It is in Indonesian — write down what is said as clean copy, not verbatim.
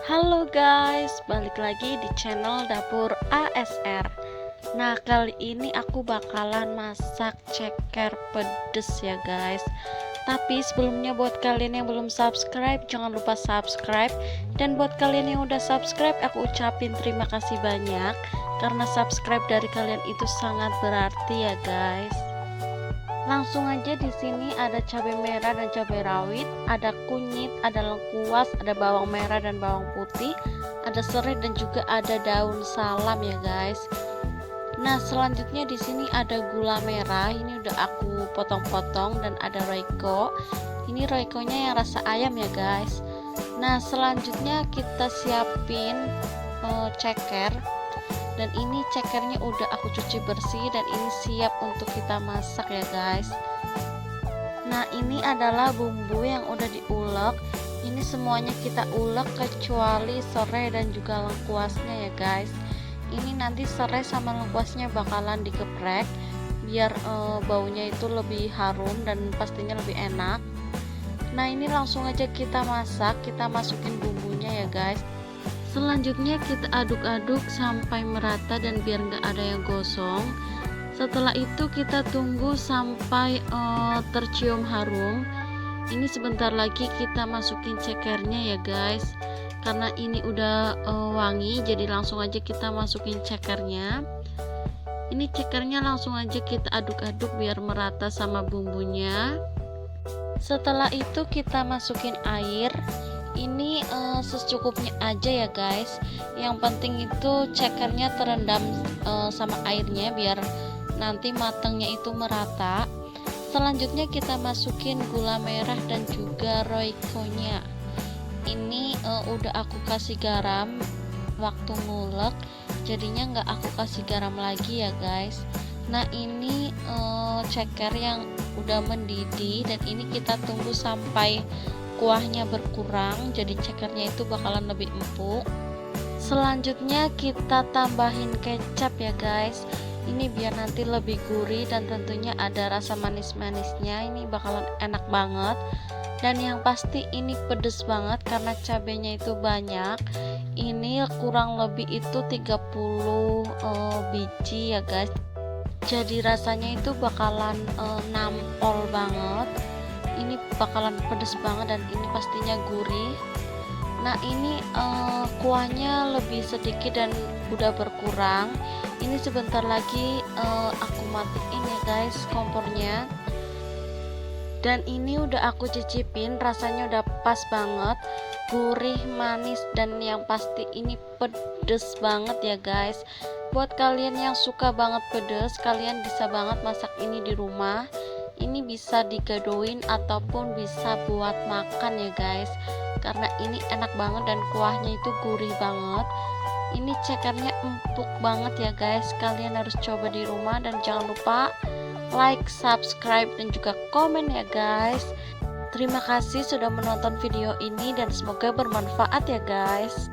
Halo guys, balik lagi di channel Dapur ASR. Nah, kali ini aku bakalan masak ceker pedes ya guys. Tapi sebelumnya buat kalian yang belum subscribe, jangan lupa subscribe. Dan buat kalian yang udah subscribe, aku ucapin terima kasih banyak. Karena subscribe dari kalian itu sangat berarti ya guys. Langsung aja, di sini ada cabai merah dan cabai rawit, ada kunyit, ada lengkuas, ada bawang merah dan bawang putih, ada serai dan juga ada daun salam ya guys. Nah, selanjutnya di sini ada gula merah, ini udah aku potong-potong, dan ada royco. Ini royconya yang rasa ayam ya guys. Nah, selanjutnya kita siapin ceker. Dan ini cekernya udah aku cuci bersih dan ini siap untuk kita masak ya guys. Nah, ini adalah bumbu yang udah diulek. Ini semuanya kita ulek kecuali serai dan juga lengkuasnya ya guys. Ini nanti serai sama lengkuasnya bakalan digeprek biar baunya itu lebih harum dan pastinya lebih enak. Nah, ini langsung aja kita masak, kita masukin bumbunya ya guys. Selanjutnya kita aduk-aduk sampai merata dan biar nggak ada yang gosong. Setelah itu kita tunggu sampai tercium harum. Ini sebentar lagi kita masukin cekernya ya guys. Karena ini udah wangi, jadi langsung aja kita masukin cekernya. Ini cekernya langsung aja kita aduk-aduk biar merata sama bumbunya. Setelah itu kita masukin air. Ini secukupnya aja ya guys. Yang penting itu cekernya terendam sama airnya biar nanti matangnya itu merata. Selanjutnya kita masukin gula merah dan juga royco-nya. Ini udah aku kasih garam waktu ngulek, jadinya nggak aku kasih garam lagi ya guys. Nah, ini ceker yang udah mendidih dan ini kita tunggu sampai kuahnya berkurang, jadi cekernya itu bakalan lebih empuk. Selanjutnya kita tambahin kecap ya guys. Ini biar nanti lebih gurih dan tentunya ada rasa manis-manisnya. Ini bakalan enak banget. Dan yang pasti ini pedes banget karena cabenya itu banyak. Ini kurang lebih itu 30 biji ya guys. Jadi rasanya itu bakalan nampol banget. Ini bakalan pedes banget dan ini pastinya gurih. Nah, ini kuahnya lebih sedikit dan udah berkurang. Ini sebentar lagi aku matiin ya guys kompornya. Dan ini udah aku cicipin, rasanya udah pas banget, gurih, manis, dan yang pasti ini pedes banget ya guys. Buat kalian yang suka banget pedes, kalian bisa banget masak ini di rumah. Ini bisa digadoin ataupun bisa buat makan ya guys, karena ini enak banget dan kuahnya itu gurih banget. Ini cekernya empuk banget ya guys. Kalian harus coba di rumah dan jangan lupa like, subscribe, dan juga komen ya guys. Terima kasih sudah menonton video ini dan semoga bermanfaat ya guys.